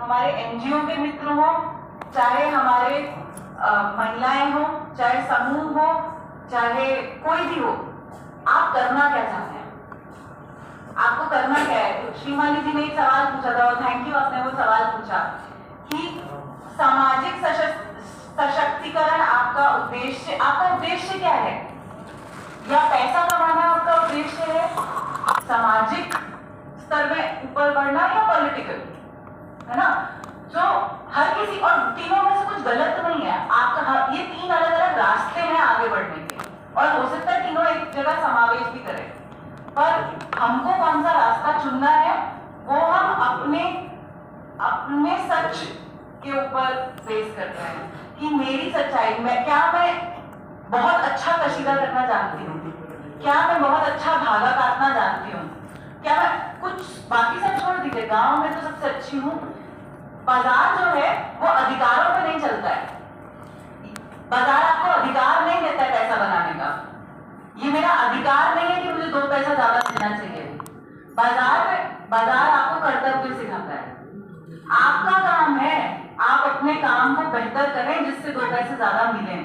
हमारे एनजीओ के मित्र हो, चाहे हमारे महिलाएं हो, चाहे समूह हो, चाहे कोई भी हो, आप करना क्या चाहते हैं? आपको करना क्या है? तो श्रीमाली जी ने एक सवाल पूछा था और थैंक यू, आपने वो सवाल पूछा कि सामाजिक सशक्तिकरण आपका उद्देश्य क्या है? या पैसा कमाना आपका उद्देश्य है, सामाजिक स्तर में ऊपर बढ़ना, या पॉलिटिकल, है ना? जो हर किसी, और तीनों में से कुछ गलत नहीं है आपका, ये तीन अलग अलग रास्ते हैं आगे बढ़ने के, और हो सकता है तीनों एक जगह समावेश भी करें, पर हमको कौन सा रास्ता चुनना है वो हम अपने सच के ऊपर बेस करते हैं कि मेरी सच्चाई में क्या, मैं बहुत अच्छा कशीदा करना जानती हूँ, क्या मैं बहुत अच्छा धागा काटना जानती हूँ, क्या मैं कुछ, बाकी सब छोड़ दीजिए, गांव में तो सबसे अच्छी हूँ। बाजार जो है वो अधिकारों पे नहीं चलता है, बाजार आपको अधिकार नहीं देता है पैसा बनाने का, ये मेरा अधिकार नहीं है कि मुझे 2 पैसा ज्यादा देना चाहिए। बाजार आपको कर्तव्य सिखाता है, आपका काम है आप अपने काम को बेहतर करें जिससे 2 पैसे ज्यादा मिले,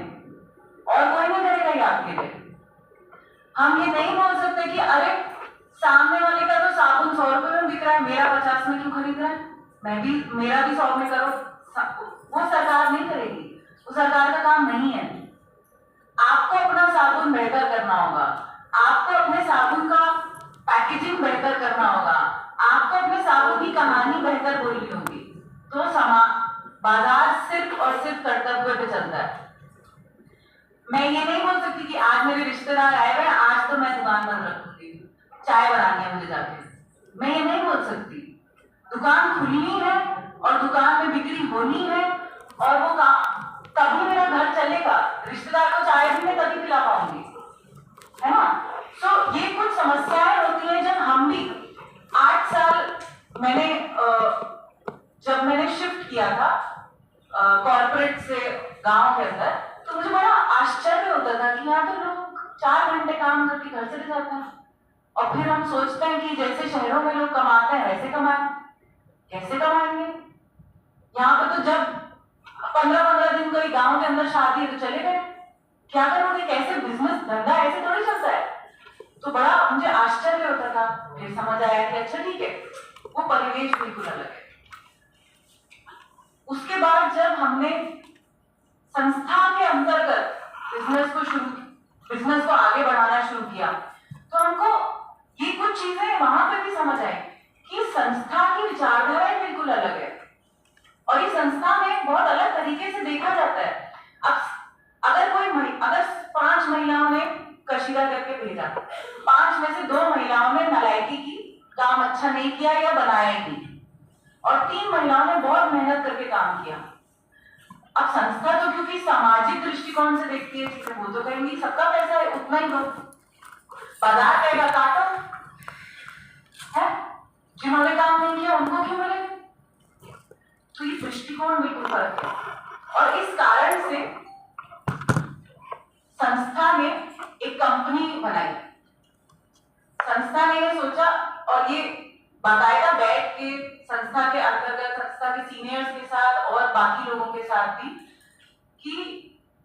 और कोई नहीं करेगा ये आपके लिए। हम ये नहीं बोल सकते कि अरे सामने वाले का तो साबुन 100 रुपए में बिक रहा है, मेरा 50 में क्यों खरीद रहा है, मेरा भी 100 में करो। वो सरकार नहीं करेगी, वो सरकार का काम नहीं है। आपको अपना साबुन बेहतर करना होगा, आपको अपने साबुन का पैकेजिंग बेहतर करना होगा, आपको अपने साबुन की कहानी बेहतर बोलनी होगी। तो बाजार सिर्फ और सिर्फ कर्तव्य पे चलता है। मैं ये नहीं बोल सकती कि आज मेरे रिश्तेदार आए हुए, आज तो मैं दुकान बंद रखूंगी, चाय बनानी है मुझे जाके, मैं ये नहीं बोल सकती। दुकान खुलनी है और दुकान में बिक्री होनी है, और वो तभी मेरा घर चलेगा, रिश्तेदार को चाय भी मैं तभी पिला पाऊंगी, है ना? तो ये कुछ समस्याएं होती हैं जब हम भी 8 साल जब मैंने शिफ्ट किया था कॉर्पोरेट से गांव के अंदर, तो मुझे बड़ा आश्चर्य होता था कि यहाँ तो लोग 4 घंटे काम करके घर चले जाते हैं, और फिर हम सोचते हैं कि जैसे शहरों में लोग कमाते हैं वैसे कमाएं। कैसे कमाएंगे? यहाँ पर तो जब 15-15 दिन कोई गांव के अंदर शादी है तो चले गए, क्या करोगे? कैसे बिजनेस, धंधा ऐसे थोड़ी चलता है। तो बड़ा मुझे आश्चर्य होता था, फिर समझ आया कि अच्छा ठीक है, वो परिवेश बिल्कुल अलग है। उसके बाद जब हमने संस्था के अंतर्गत बिजनेस को आगे बढ़ाना शुरू किया, तो हमको ये कुछ चीजें वहां पे भी समझ आई कि संस्था की विचारधारा बिल्कुल अलग है, और इस संस्था में बहुत अलग तरीके से देखा जाता है। अब अगर 5 महिलाओं ने कशीदा करके भेजा, 5 में से 2 महिलाओं ने नलायकी की, काम अच्छा नहीं किया या बनाया ही नहीं, और 3 महिलाओं ने बहुत मेहनत करके काम किया। अब संस्था तो क्योंकि सामाजिक दृष्टिकोण से देखती है चीजें, वो तो कहेंगी सबका पैसा है उतना ही दो, बाजार कहेगा काटो, है जिन्होंने काम नहीं किया उनको क्यों मिले? तो ये दृष्टिकोण बिल्कुल फर्क है, और इस कारण से संस्था ने एक कंपनी बनाई। संस्था ने ये सोचा, और ये बाकायदा बैठ के संस्था के अंतर्गत संस्था के सीनियर्स के साथ और बाकी लोगों के साथ भी, कि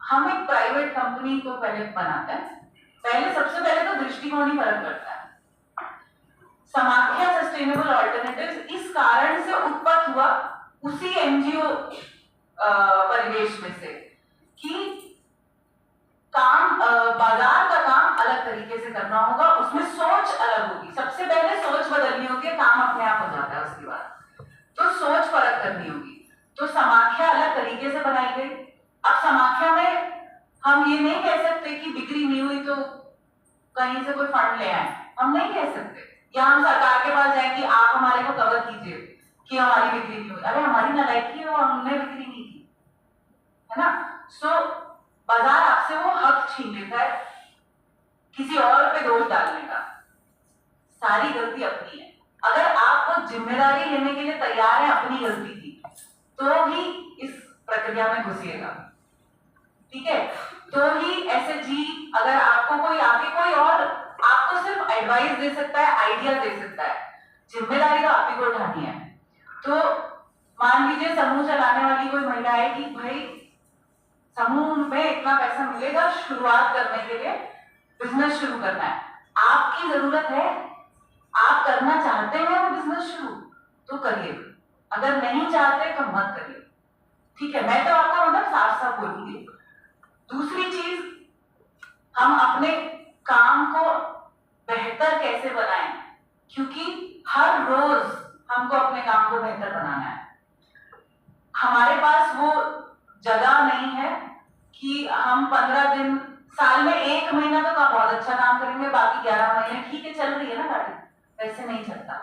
हम एक प्राइवेट कंपनी को पहले बनाते हैं। सबसे पहले तो दृष्टिकोण ही फर्क करता है। समाख्या सस्टेनेबल ऑल्टरनेटिव्स इस कारण से उत्पन्न हुआ उसी एनजीओ परिवेश में से कि बाजार का काम अलग तरीके से करना होगा, उसमें सोच अलग होगी। सबसे पहले सोच बदलनी होगी, काम अपने आप हो जाता है उसके बाद, तो सोच फर्क करनी होगी। तो समाख्या अलग तरीके से बनाई गई। अब समाख्या में हम ये नहीं कह सकते कि बिक्री नहीं हुई तो कहीं से कोई फंड ले आए, हम नहीं कह सकते, या हम सरकार के पास जाए कि आप हमारे को कवर कीजिए कि हमारी बिक्री नहीं हुई। अरे हमारी नालायकी है, हमने बिक्री नहीं की, है ना? सो बाजार आपसे वो हक छीन लेता है किसी और पे दोष डालने का। सारी गलती अपनी है। अगर आप वो जिम्मेदारी लेने के लिए तैयार है अपनी गलती की, तो ही इस प्रक्रिया में घुसिएगा, ठीक है? तो ही एसएचजी, अगर आपको कोई आके कोई और आपको सिर्फ एडवाइस दे सकता है, आइडिया दे सकता है, जिम्मेदारी तो आप ही को उठानी है। तो मान लीजिए समूह चलाने वाली कोई महिला है कि भाई समूह में इतना पैसा मिलेगा शुरुआत करने के लिए, बिजनेस शुरू करना है, आपकी जरूरत है, आप करना चाहते हैं वो बिजनेस शुरू, तो करिए, अगर नहीं चाहते तो मत करिए, ठीक है। मैं तो आपको मतलब साफ साफ बोलूंगी। दूसरी चीज, हम अपने काम को बेहतर कैसे बनाएं, क्योंकि हर रोज हमको अपने काम को बेहतर बनाना है। हमारे पास वो जगह नहीं है कि हम 15 दिन, साल में 1 महीना तो का बहुत अच्छा काम करेंगे, बाकी 11 महीने ठीक है चल रही है ना गाड़ी, वैसे नहीं चलता,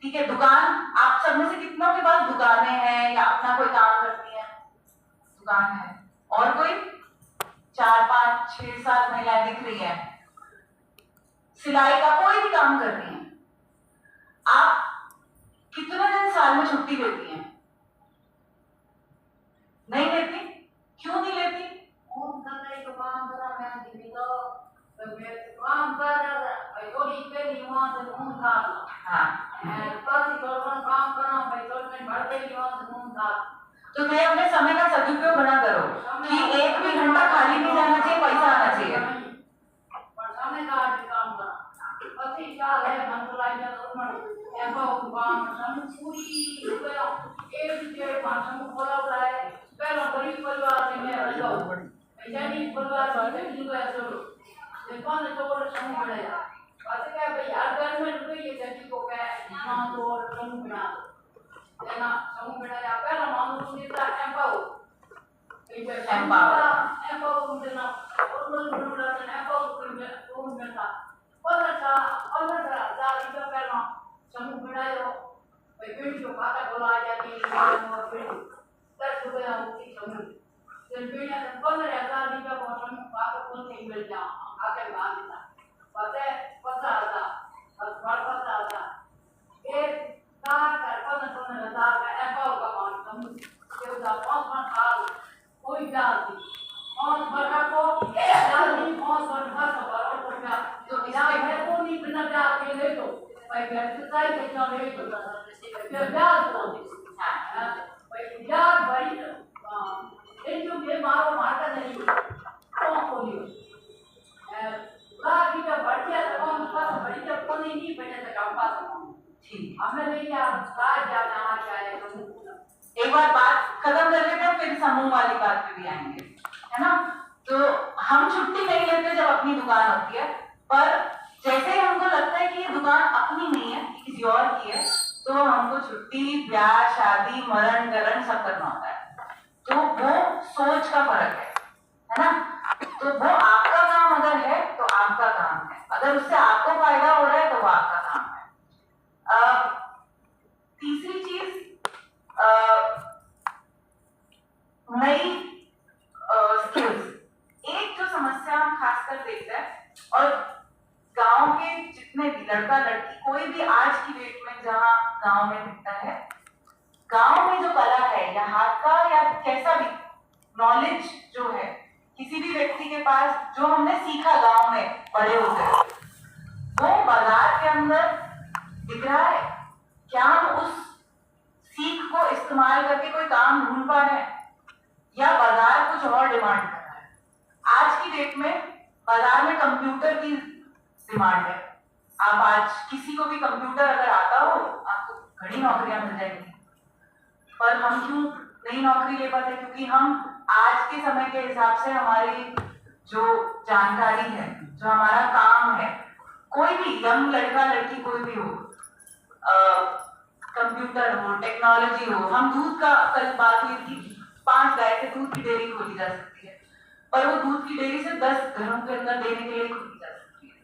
ठीक है। दुकान, आप सब में से कितनों के पास दुकानें हैं या अपना कोई काम करती है? दुकान है, और कोई 4, 5, 6, 7 महिलाएं दिख रही है, सिलाई का कोई भी काम कर रही है। आप कितने दिन साल में छुट्टी लेती हैं? नहीं लेती, क्यों नहीं लेती? तो मैं अपने समय का सदुपयोग बना करो कि 1 भी घंटा खाली नहीं जाना चाहिए, पैसा आना चाहिए। एक बार बात खत्म कर लेते हैं, फिर समूह वाली बात पे भी आएंगे, है ना। तो हम छुट्टी नहीं लेते जब अपनी दुकान होती है, पर जैसे ही हमको लगता है कि ये दुकान अपनी नहीं है, किसी और की है, तो हमको छुट्टी, ब्याह, शादी, मरण, गरण सब करना होता है। तो वो सोच का फर्क है ना। तो वो आपका काम अगर है तो आपका काम है, अगर उससे आपको फायदा हो रहा है तो वो आपका काम है। तीसरी चीज, नई स्किल्स। एक जो समस्या हम खासकर देखते हैं, और गांव के जितने भी लड़का लड़की कोई भी आज की डेट में जहां गांव में दिखता है, गांव में जो कला है या हाथ का या कैसा भी नॉलेज जो है किसी भी व्यक्ति के पास, जो हमने सीखा गांव में बड़े होकर, वो बाजार के अंदर दिख रहा है। क्या हम उस सीख को इस्तेमाल करके कोई काम ढूंढ पा रहे हैं, या बाजार कुछ और डिमांड कर रहा है? आज की डेट में बाजार में कंप्यूटर की डिमांड है। आप आज किसी को भी कंप्यूटर अगर आता हो, आपको घनी नौकरियां मिल जाएंगी, पर हम क्यों नहीं नौकरी ले पाते? क्योंकि हम आज के समय के हिसाब से हमारी जो जानकारी है, जो हमारा काम है, कोई भी यंग लड़का लड़की कोई भी हो, कंप्यूटर हो, टेक्नोलॉजी हो। हम दूध का कल बात हुई थी, 5 गाय से दूध की डेयरी खोली जा सकती है, पर वो दूध की डेयरी से 10 घरों के अंदर देने के लिए खोली जा सकती है।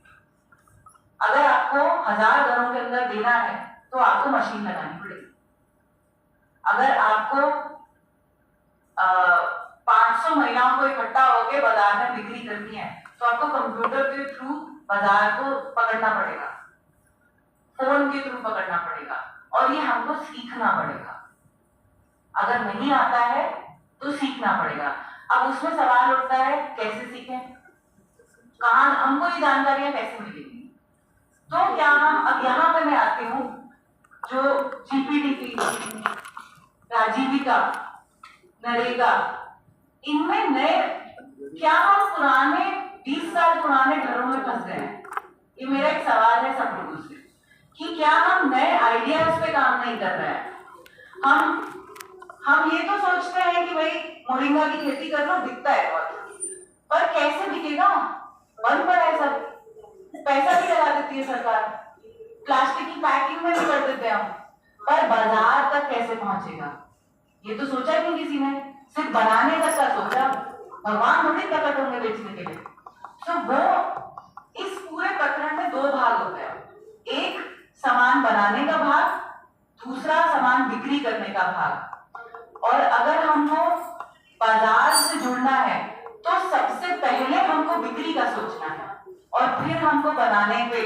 अगर आपको 1000 घरों के अंदर देना है तो आपको मशीन लगानी पड़ेगी। अगर आपको 500 महिलाओं को इकट्ठा होकर बाजार में बिक्री करनी है तो आपको कंप्यूटर के थ्रू बाजार को पकड़ना पड़ेगा, फोन के थ्रू पकड़ना पड़ेगा, और ये हमको सीखना पड़ेगा। अगर नहीं आता है तो सीखना पड़ेगा। अब उसमें सवाल उठता है कैसे सीखें, कहां हमको ये जानकारियां कैसे मिलेंगी? तो क्या हम, अब यहाँ पे मैं आती हूँ, जो जीपीटी आजीविका, नरेगा, इनमें नए, क्या हम पुराने 20 साल पुराने घरों में फंस गए हैं? ये मेरा एक सवाल है सब लोगों से कि क्या हम नए आइडियाज पे काम नहीं कर रहे हैं? हम ये तो सोचते हैं कि भाई मोरिंगा की खेती कर लो, दिखता है बहुत, पर कैसे दिखेगा? बंद पड़ा है सब, पैसा भी लगा देती है सरकार, प्लास्टिक की पैकिंग में भी कर देते हैं हम, पर बाजार तक कैसे पहुंचेगा ये तो सोचा ही नहीं किसी ने। सिर्फ बनाने तक का सोचा, भगवान थोड़ी प्रकट होंगे बेचने के लिए। तो वो इस पूरे प्रकरण में 2 भाग होते हैं, एक सामान बनाने का भाग, दूसरा सामान बिक्री करने का भाग। और अगर हमको बाजार से जुड़ना है तो सबसे पहले हमको बिक्री का सोचना है और फिर हमको बनाने पे,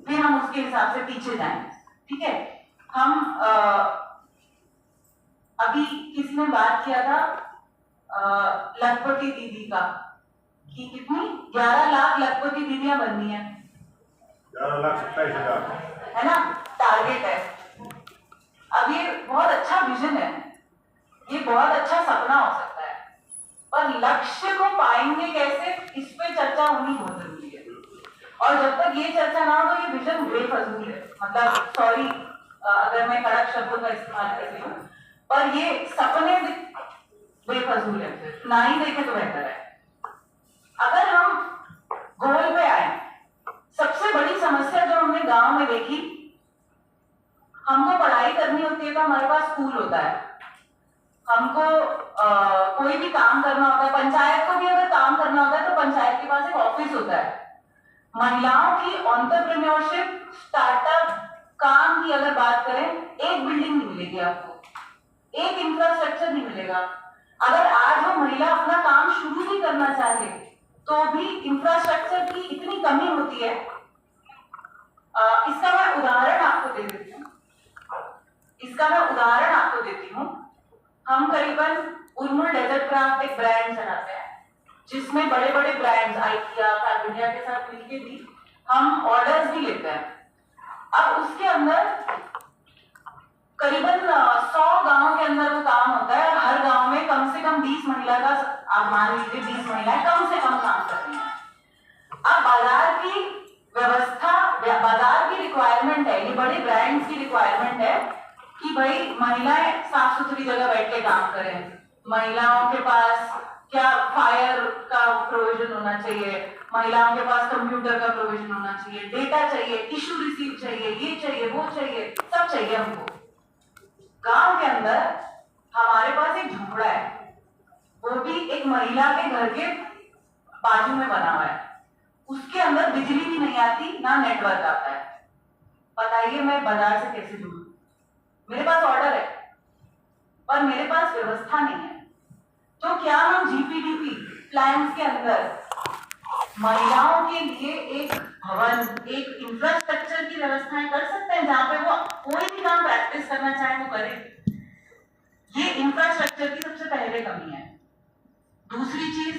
फिर हम उसके हिसाब से पीछे जाएं। ठीक है, हम अभी किसी ने बात किया था लखपति दीदी का कि कितनी 11 लाख लखपति दीदियां बननी है, 11,27,000 है ना, टारगेट है। अब ये बहुत अच्छा विजन है, ये बहुत अच्छा सपना हो सकता है, पर लक्ष्य को पाएंगे कैसे, इस पे चर्चा होनी बहुत जरूरी है। और जब तक ये चर्चा ना हो तो ये विजन बेफजूल है। मतलब सॉरी अगर मैं कड़क शब्दों का इस्तेमाल कर रही हूँ, पर ये सपने बेफजूल है, फिर ना ही देखे तो बेहतर है। अगर हम गोल पे आए, सबसे बड़ी समस्या जो हमने गांव में देखी, हमको पढ़ाई करनी होती है तो हमारे पास स्कूल होता है, हमको कोई भी काम करना होता है, पंचायत को भी अगर काम करना होता है तो पंचायत के पास एक ऑफिस होता है। महिलाओं की एंटरप्रेन्योरशिप, स्टार्टअप, काम की अगर बात करें, एक बिल्डिंग नहीं मिलेगी आपको, एक इंफ्रास्ट्रक्चर नहीं मिलेगा। अगर आज वो महिला अपना काम शुरू भी करना चाहे तो भी इंफ्रास्ट्रक्चर की इतनी कमी होती है। इसका मैं उदाहरण आपको दे देती हूँ, हम करीबन उर्मुल डेजर्ट क्राफ्ट एक ब्रांड चलाते हैं जिसमें बड़े बड़े ब्रांड्स आइकिया, कार्बनिया के साथ मिलके भी हम ऑर्डर्स भी लेते हैं। अब उसके अंदर करीबन 100 गांव के अंदर वो काम होता है, हर गांव में कम से कम 20 महिला का, आप मान लीजिए 20 महिलाएं कम से कम काम कर रही हैं। अब बाजार की व्यवस्था, बाजार की रिक्वायरमेंट है, ये बड़े ब्रांड्स की रिक्वायरमेंट है कि भाई महिलाएं साफ सुथरी जगह बैठ के काम करें, महिलाओं के पास क्या फायर का प्रोविजन होना चाहिए, महिलाओं के पास कंप्यूटर का प्रोविजन होना चाहिए, डेटा चाहिए, इशू रिसीव चाहिए, ये चाहिए, वो चाहिए, सब चाहिए हमको। गांव के अंदर हमारे पास एक झोपड़ा है, वो भी एक महिला के घर के बाजू में बना हुआ है, उसके अंदर बिजली भी नहीं आती, ना नेटवर्क आता है। बताइए मैं बाजार से कैसे जुड़ूं? मेरे पास ऑर्डर है पर मेरे पास व्यवस्था नहीं है। तो क्या हम जीपीडीपी प्लान्स के अंदर महिलाओं के लिए एक भवन, एक इंफ्रास्ट्रक्चर की व्यवस्थाएं कर सकते हैं जहां पे वो कोई भी काम प्रैक्टिस करना चाहे वो करे? ये इंफ्रास्ट्रक्चर की सबसे पहले कमी है। दूसरी चीज,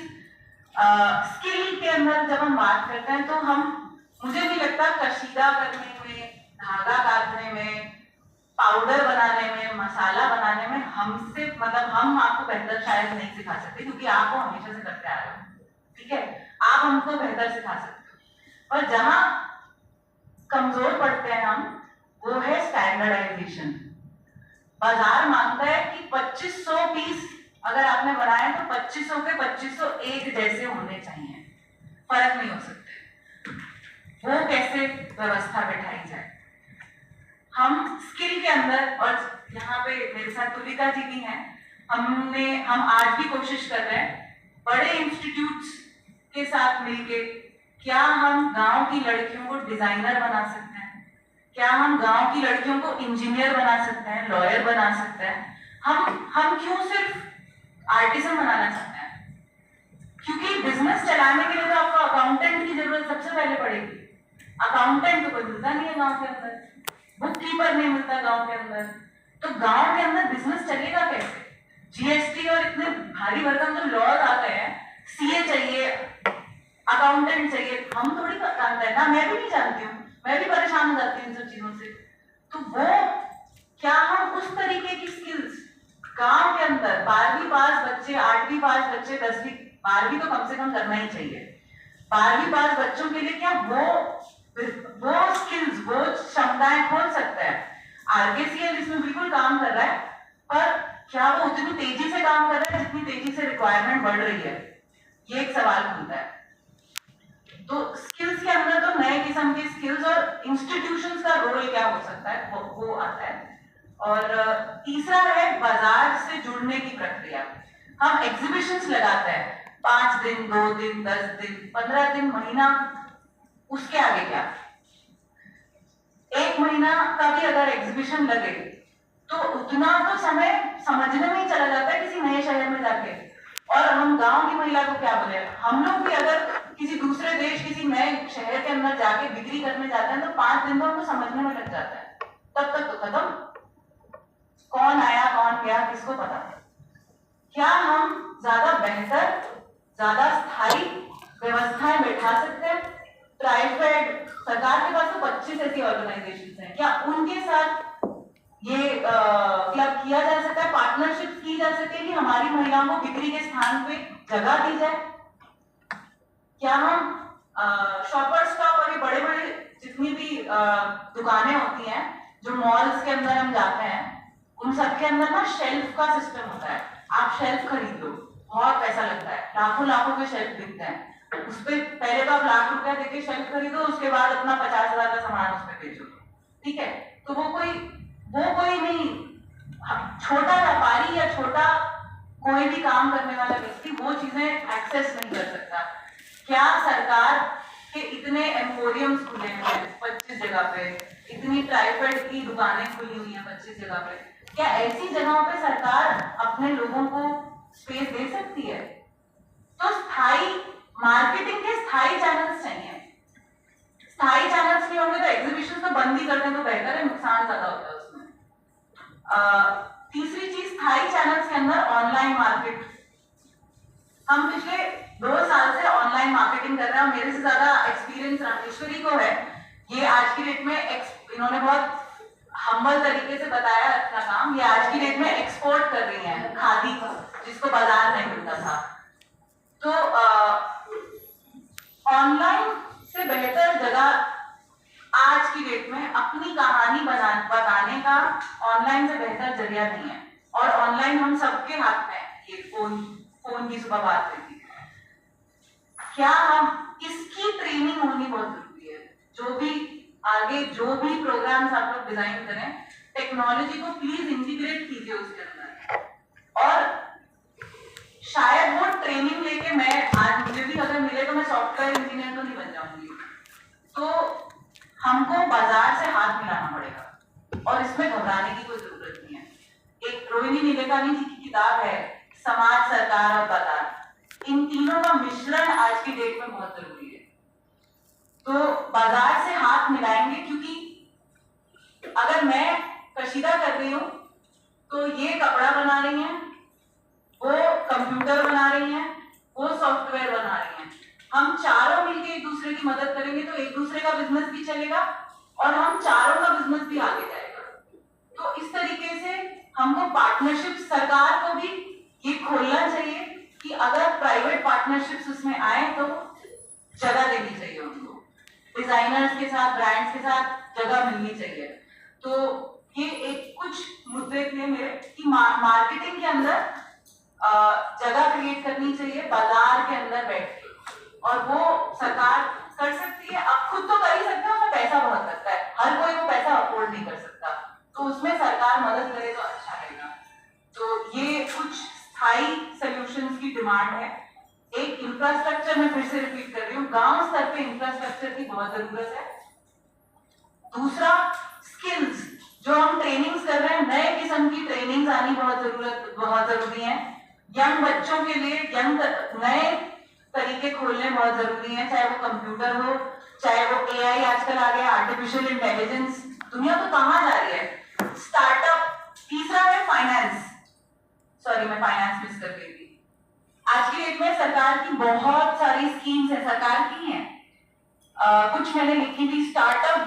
स्किल के अंदर जब हम बात करते हैं तो मुझे नहीं लगता कशीदा करने में, धागा काटने में, पाउडर बनाने में, मसाला बनाने में हमसे, मतलब हम आपको बेहतर शायद नहीं सिखा सकते क्योंकि आप वो हमेशा से करते आ रहे हो। ठीक है, आप हमको बेहतर सिखा सकते हो, पर जहां कमजोर पड़ते हैं हम, वो है स्टैंडर्डाइजेशन। बाजार मांगता है कि 2500 पीस अगर आपने बनाए तो 2500 के 2500 एक जैसे होने चाहिए, फर्क नहीं हो सकते। वो कैसे व्यवस्था बैठाई जाए? हम स्किल के अंदर, और यहाँ पे मेरे साथ तुलिका जी भी हैं, हम आज भी कोशिश कर रहे हैं बड़े इंस्टीट्यूट्स के साथ मिलके, क्या हम गांव की लड़कियों को डिजाइनर बना सकते हैं? क्या हम गांव की लड़कियों को इंजीनियर बना सकते हैं, लॉयर बना सकते हैं? हम क्यों सिर्फ आर्टिसन बनाना चाहते हैं? क्योंकि बिजनेस चलाने के लिए तो आपको अकाउंटेंट की जरूरत सबसे पहले पड़ेगी। अकाउंटेंट तो कोई मिलता नहीं है गांव के अंदर, बुक कीपर नहीं मिलता गांव के अंदर, तो गांव के अंदर बिजनेस चलेगा कैसे? जीएसटी और इतने भारी भरकम जो लॉज आते हैं, सीए चाहिए, अकाउंटेंट चाहिए, हम थोड़ी जानते हैं ना, मैं भी नहीं जानती हूँ, मैं भी परेशान हो जाती हूँ इन सब चीजों से। तो वो क्या हम उस तरीके की स्किल्स गांव के अंदर 12वीं पास बच्चे, 8वीं पास बच्चे, 10वीं, 12वीं तो कम से कम करना ही चाहिए। 12वीं पास बच्चों के लिए क्या वो स्किल्स, वो क्षमताएं खोल सकता है। आरकेसीएल इसमें बिल्कुल काम कर रहा है, पर क्या वो उतनी तेजी से काम कर रहा है जितनी तेजी से रिक्वायरमेंट बढ़ रही है, ये एक सवाल खुलता है। तो स्किल्स के अंदर तो नए किस्म के स्किल्स और इंस्टीट्यूशंस का रोल क्या हो सकता है वो आता है। और तीसरा है बाजार से जुड़ने की प्रक्रिया। हम एग्जीबिशंस लगाते हैं 5 दिन, 2 दिन, 10 दिन, 15 दिन, महीना, उसके आगे क्या? 1 महीना का भी अगर एग्जीबिशन लगे तो उतना तो समय समझने में ही चला जाता है किसी नए शहर में जाके। और हम गांव की महिला को क्या बोले, हम लोग भी अगर किसी दूसरे देश, किसी नए शहर के अंदर जाके बिक्री करने जाते हैं तो 5 दिन तो हमको समझने में लग जाता है, तब तक तो खत्म। कौन आया, कौन गया, किसको पता। क्या हम ज्यादा बेहतर, ज्यादा स्थायी व्यवस्थाएं बैठा सकते हैं? ट्राइफेड, सरकार के पास तो 25 ऐसी ऑर्गेनाइजेशंस हैं, क्या उनके साथ ये क्लब किया जा सकता है, पार्टनरशिप की जा सकती है कि हमारी महिलाओं को बिक्री के स्थान पे जगह दी जाए? क्या हम शॉपर स्टॉप और ये बड़े बड़े जितनी भी दुकानें होती हैं जो मॉल्स के अंदर हम जाते हैं, उन सबके अंदर ना शेल्फ का सिस्टम होता है। आप शेल्फ खरीद लो, बहुत पैसा लगता है, लाखों लाखों के शेल्फ बिकते हैं। उस पे पहले तो आप लाख रुपया देके शेल्फ खरीदो, उसके बाद अपना 50,000 का सामान उस पे बेचो, ठीक है? तो वो कोई नहीं, छोटा व्यापारी या छोटा कोई भी काम करने वाला व्यक्ति वो चीजें एक्सेस नहीं कर सकता। क्या सरकार के इतने एम्पोरियम्स खुले हैं 25 जगह पे, इतनी ट्राइफेड की दुकानें खुली हुई हैं 25 जगह पे, क्या ऐसी जगहों पे सरकार अपने लोगों को स्पेस दे सकती है? तो स्थायी मार्केटिंग के स्थायी चैनल्स चाहिए। स्थायी चैनल्स नहीं होंगे तो एग्जीबिशन तो बंद ही कर दें तो बेहतर है, नुकसान ज्यादा होता है उसमें। तीसरी चीज, स्थायी चैनल्स के अंदर ऑनलाइन मार्केट। हम पिछले 2 साल से ऑनलाइन मार्केटिंग कर रहे हैं, मेरे से ज्यादा एक्सपीरियंस रामेश्वरी को है। ये आज की डेट में इन्होंने बहुत हम्बल तरीके से बताया अपना काम। ये आज की डेट में एक्सपोर्ट कर रही हैं खादी को, जिसको बाजार नहीं मिलता था। तो ऑनलाइन से बेहतर जगह आज की डेट में अपनी कहानी बताने का ऑनलाइन से बेहतर जरिया नहीं है। और ऑनलाइन हम सबके हाथ में है, ये फोन की सुबह बात हुई थी। क्या हम इसकी ट्रेनिंग होनी बहुत जरूरी है। जो भी आगे जो भी प्रोग्राम्स आप लोग डिजाइन करें, टेक्नोलॉजी को प्लीज इंटीग्रेट कीजिए उसके अंदर। और शायद वो ट्रेनिंग लेके मैं आज, मुझे भी अगर मिले तो मैं सॉफ्टवेयर इंजीनियर तो नहीं बन जाऊंगी। तो हमको बाजार से हाथ मिलाना पड़ेगा और इसमें घबराने की कोई जरूरत नहीं है। एक रोहिणी नीलेकानी जी की किताब है समाज, सरकार और बाजार, इन तीनों का मिश्रण आज की डेट में बहुत जरूरी है। तो बाजार से हाथ मिलाएंगे, क्योंकि अगर मैं कशीदा कर रही हूं तो ये कपड़ा बना रही हैं, वो कंप्यूटर बना रही हैं, वो सॉफ्टवेयर बना रही हैं। हम चारों मिलकर एक दूसरे की मदद करेंगे तो एक दूसरे का बिजनेस भी चलेगा और हम चारों का बिजनेस भी आगे जाएगा। तो इस तरीके से हमको पार्टनरशिप, सरकार को भी ये खोलना चाहिए कि अगर प्राइवेट पार्टनरशिप्स उसमें आए तो जगह देनी चाहिए उनको, डिजाइनर्स के साथ, ब्रांड्स के साथ जगह मिलनी चाहिए। तो ये एक कुछ मुद्दे थे मेरे कि मार्केटिंग के अंदर जगह क्रिएट करनी चाहिए बाजार के अंदर बैठ के, और वो सरकार कर सकती है। अब खुद तो कर ही सकता है, उसमें पैसा बहुत लगता है, हर कोई वो पैसा अफोर्ड नहीं कर सकता, तो उसमें सरकार मदद करे तो अच्छा रहेगा। तो ये कुछ स्थायी सॉल्यूशंस की डिमांड है। एक इंफ्रास्ट्रक्चर, मैं फिर से रिपीट कर रही हूँ, गांव स्तर पे इंफ्रास्ट्रक्चर की बहुत जरूरत है। दूसरा, स्किल्स, जो हम ट्रेनिंग्स कर रहे हैं, नए किस्म की ट्रेनिंग्स आनी बहुत जरूरी है। यंग बच्चों के लिए नए तरीके खोलने बहुत जरूरी है, चाहे वो कंप्यूटर हो, चाहे वो एआई आजकल आ गया, आर्टिफिशियल इंटेलिजेंस, दुनिया तो कहाँ जा रही है, स्टार्टअप। तीसरा है फाइनेंस, सॉरी मैं फाइनेंस मिस कर गई थी। आज की डेट में सरकार की बहुत सारी स्कीम्स है, सरकार की हैं, कुछ मैंने लिखी थी, स्टार्टअप